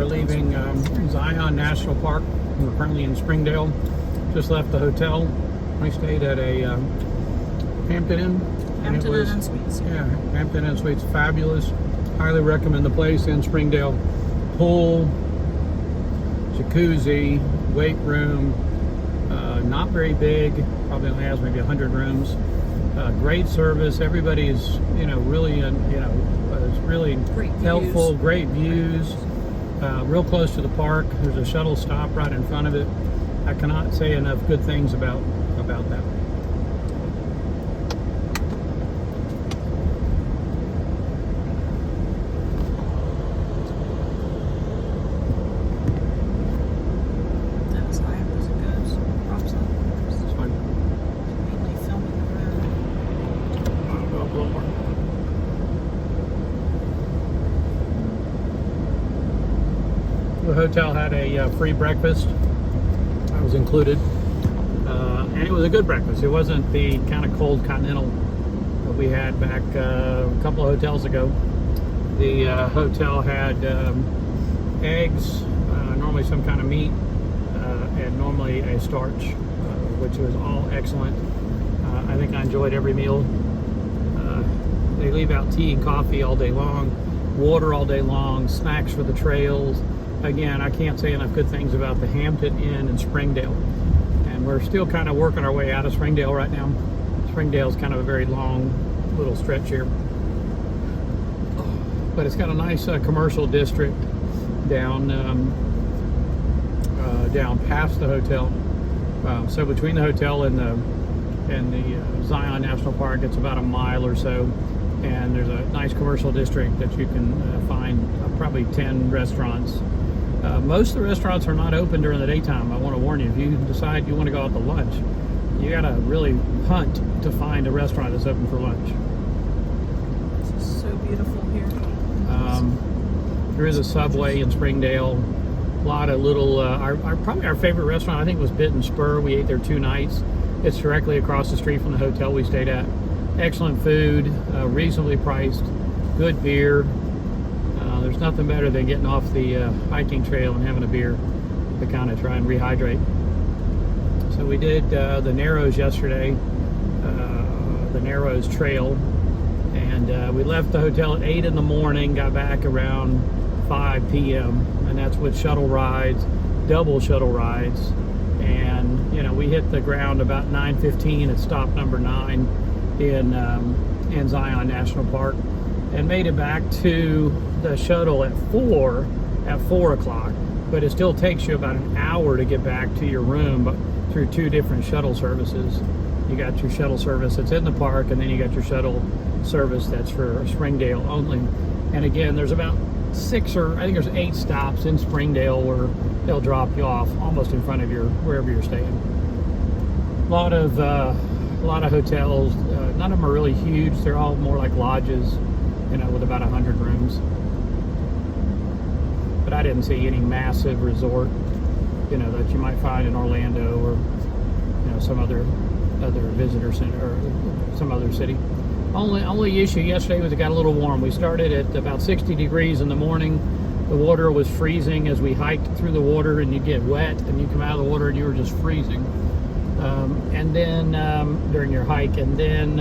We're leaving Zion National Park. We're currently in Springdale. Just left the hotel. We stayed at a Hampton Inn. Hampton Inn and Suites. Yeah, Hampton Inn Suites. Fabulous. Highly recommend the place in Springdale. Pool, jacuzzi, weight room. Not very big. Probably only has maybe 100 rooms. Great service. Everybody's, really, is really helpful. Great views. Real close to the park. There's a shuttle stop right in front of it. I cannot say enough good things about that. The hotel had a free breakfast. That was included, and it was a good breakfast. It wasn't the kind of cold continental that we had back a couple of hotels ago. The hotel had eggs, normally some kind of meat, and normally a starch, which was all excellent. I think I enjoyed every meal. They leave out tea and coffee all day long, water all day long, snacks for the trails. Again, I can't say enough good things about the Hampton Inn in Springdale. And we're still kind of working our way out of Springdale right now. Springdale's kind of a very long little stretch here. But it's got a nice commercial district down past the hotel. So between the hotel and the Zion National Park, it's about a mile or so. And there's a nice commercial district that you can find probably 10 restaurants. Most of the restaurants are not open during the daytime. I want to warn you, if you decide you want to go out to lunch, you got to really hunt to find a restaurant that's open for lunch. It's so beautiful here. There is a Subway in Springdale. A lot of little, probably our favorite restaurant, I think, was Bit and Spur. We ate there 2 nights. It's directly across the street from the hotel we stayed at. Excellent food, reasonably priced, good beer. There's nothing better than getting off the hiking trail and having a beer to kind of try and rehydrate. So we did the Narrows yesterday, the Narrows Trail, and we left the hotel at 8 in the morning, got back around 5 p.m., and that's with shuttle rides, double shuttle rides, and we hit the ground about 9:15 at stop number 9 in Zion National Park, and made it back to the shuttle at 4 o'clock, but it still takes you about an hour to get back to your room, but through 2 different shuttle services. You got your shuttle service that's in the park, and then you got your shuttle service that's for Springdale only. And again, there's about 6 or I think there's 8 stops in Springdale where they'll drop you off almost in front of wherever you're staying. A lot of hotels. None of them are really huge. They're all more like lodges, with about 100 rooms. But I didn't see any massive resort, that you might find in Orlando or, some other visitor center or some other city. Only issue yesterday was it got a little warm. We started at about 60 degrees in the morning. The water was freezing as we hiked through the water, and you get wet, and you come out of the water and you were just freezing. And then during your hike, and then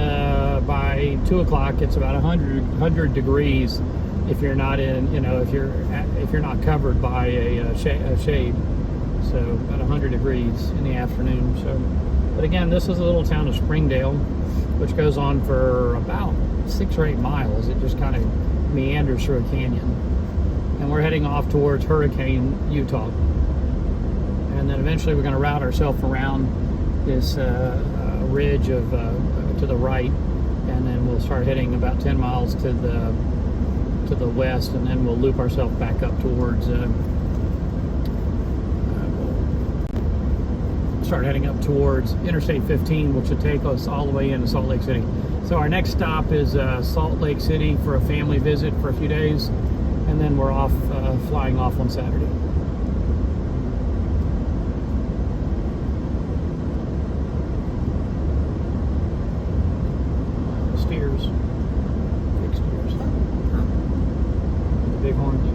by 2 o'clock it's about 100 degrees if you're not in, if you're not covered by a shade. So about 100 degrees in the afternoon. So, but again, this is the little town of Springdale, which goes on for about 6 or 8 miles. It just kind of meanders through a canyon, and we're heading off towards Hurricane, Utah, and then eventually we're going to route ourselves around this ridge to the right, and then we'll start heading about 10 miles to the west, and then we'll loop ourselves back up towards start heading up towards Interstate 15, which will take us all the way into Salt Lake City. So our next stop is Salt Lake City for a family visit for a few days, and then we're off flying off on Saturday. Steers. Big steers. The big horns.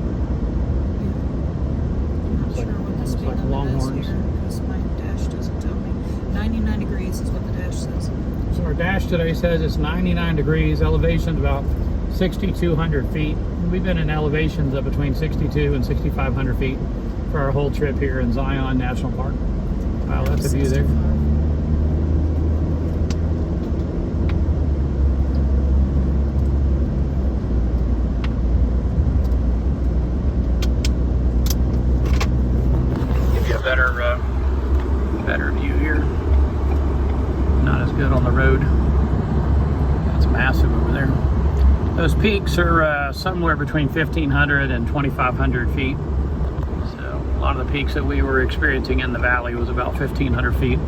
dash today says it's 99 degrees, elevation about 6,200 feet. We've been in elevations of between 62 and 6,500 feet for our whole trip here in Zion National Park. Wow, that's a view there. Give you a better view here. Not as good on the road. It's massive over there. Those peaks are somewhere between 1,500 and 2,500 feet. So a lot of the peaks that we were experiencing in the valley was about 1,500 feet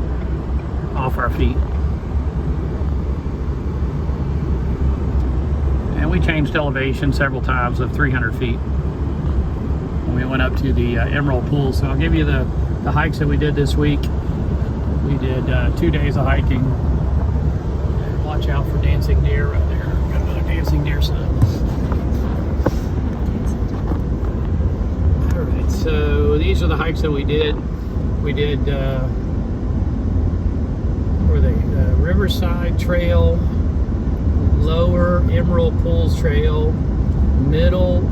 off our feet. And we changed elevation several times of 300 feet when we went up to the Emerald Pool. So I'll give you the hikes that we did this week. We did 2 days of hiking. Watch out for dancing deer right there. Got another dancing deer sign. All right, so these are the hikes that we did. We did Riverside Trail, Lower Emerald Pools Trail, Middle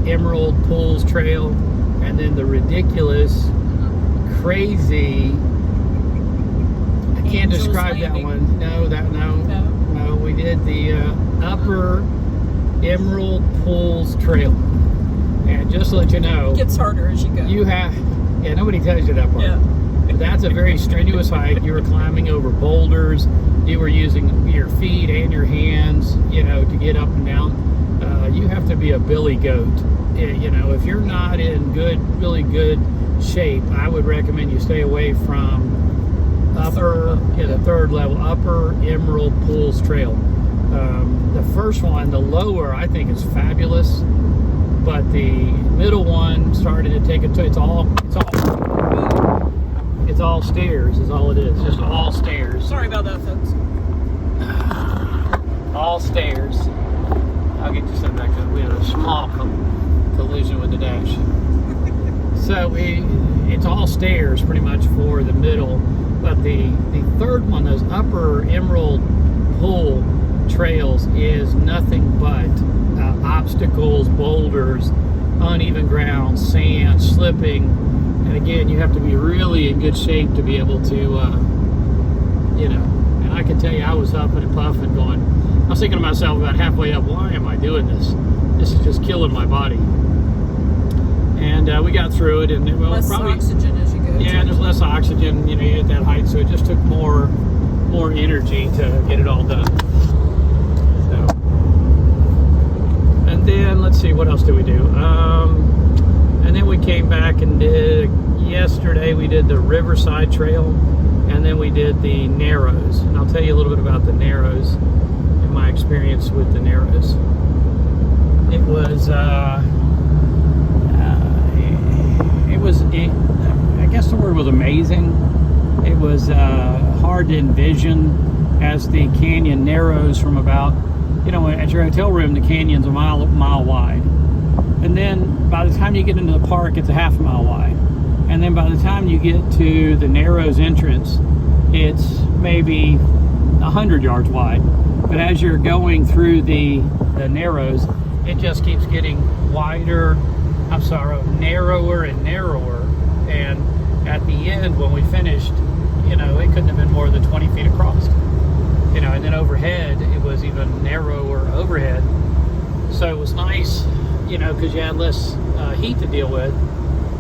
Emerald Pools Trail, and then the ridiculous, crazy, I can't describe that one. No. We did the Upper Emerald Pools Trail. And just to let you know, It gets harder as you go. Nobody tells you that part. Yeah. But that's a very strenuous hike. You were climbing over boulders. You were using your feet and your hands, to get up and down. You have to be a billy goat. If you're not in really good shape, I would recommend you stay away from the third level, Upper Emerald Pools Trail. The first one, the lower, I think is fabulous, but the middle one started to take it's all stairs is all it is. Just all stairs. Sorry about that, folks. All stairs. I'll get you some back up. We had a small collision with the dash. So it's all stairs pretty much for the middle, but the third one, those Upper Emerald Pool trails, is nothing but obstacles, boulders, uneven ground, sand, slipping, and again, you have to be really in good shape to be able to, and I can tell you, I was huffing and puffing going, I was thinking to myself about halfway up, why am I doing this? This is just killing my body. And we got through it, and Less oxygen as you go. Yeah, there's less oxygen, at that height, so it just took more energy to get it all done. So, and then let's see, what else did we do? And then we came back and yesterday we did the Riverside Trail, and then we did the Narrows. And I'll tell you a little bit about the Narrows and my experience with the Narrows. It was. I guess the word was amazing. It was hard to envision as the canyon narrows from about, at your hotel room, the canyon's a mile wide. And then by the time you get into the park, it's a half mile wide. And then by the time you get to the Narrows entrance, it's maybe 100 yards wide. But as you're going through the Narrows, it just keeps getting narrower and narrower, and at the end when we finished, it couldn't have been more than 20 feet across, and then overhead it was even narrower overhead. So it was nice, because you had less heat to deal with,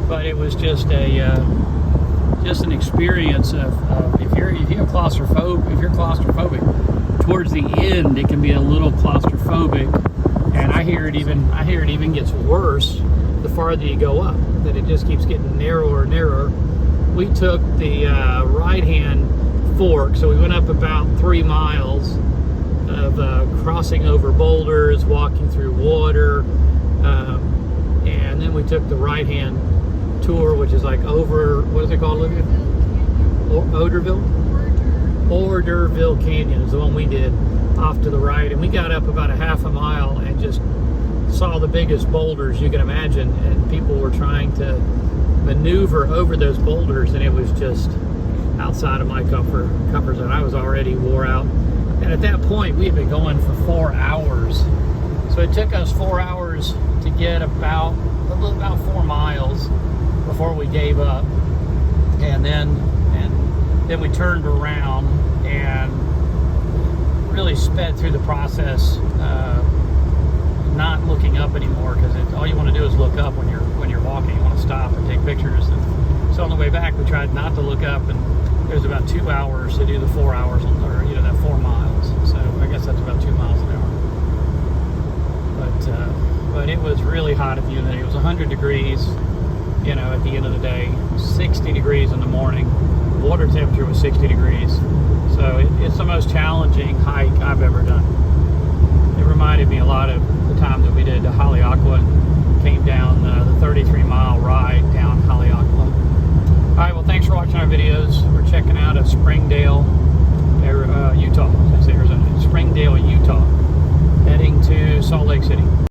but it was just an experience of if you're claustrophobic, towards the end it can be a little claustrophobic, and I hear it even gets worse the farther you go up, that it just keeps getting narrower and narrower. We took the right-hand fork, so we went up about 3 miles of crossing over boulders, walking through water, and then we took the right-hand tour, which is like over, what is it called, Olivia? Orderville Canyon is the one we did off to the right, and we got up about a half a mile and just saw the biggest boulders you can imagine, and people were trying to maneuver over those boulders, and it was just, outside of my comfort zone. I was already wore out. And at that point, we had been going for 4 hours. So it took us 4 hours to get about 4 miles before we gave up. And then we turned around and really sped through the process, not looking up anymore, because all you want to do is look up when you're walking. You want to stop and take pictures. And so on the way back, we tried not to look up, and it was about 2 hours to do the 4 hours, or that 4 miles. So I guess that's about 2 miles an hour. But it was really hot at the end of the day. It was 100 degrees, at the end of the day, 60 degrees in the morning. Water temperature was 60 degrees. So it's the most challenging hike I've ever done. It reminded me a lot of the time that we did Haleakala and came down the 33-mile ride down Haleakala. All right, well, thanks for watching our videos. We're checking out of Springdale, Utah. I say Arizona. Springdale, Utah, heading to Salt Lake City.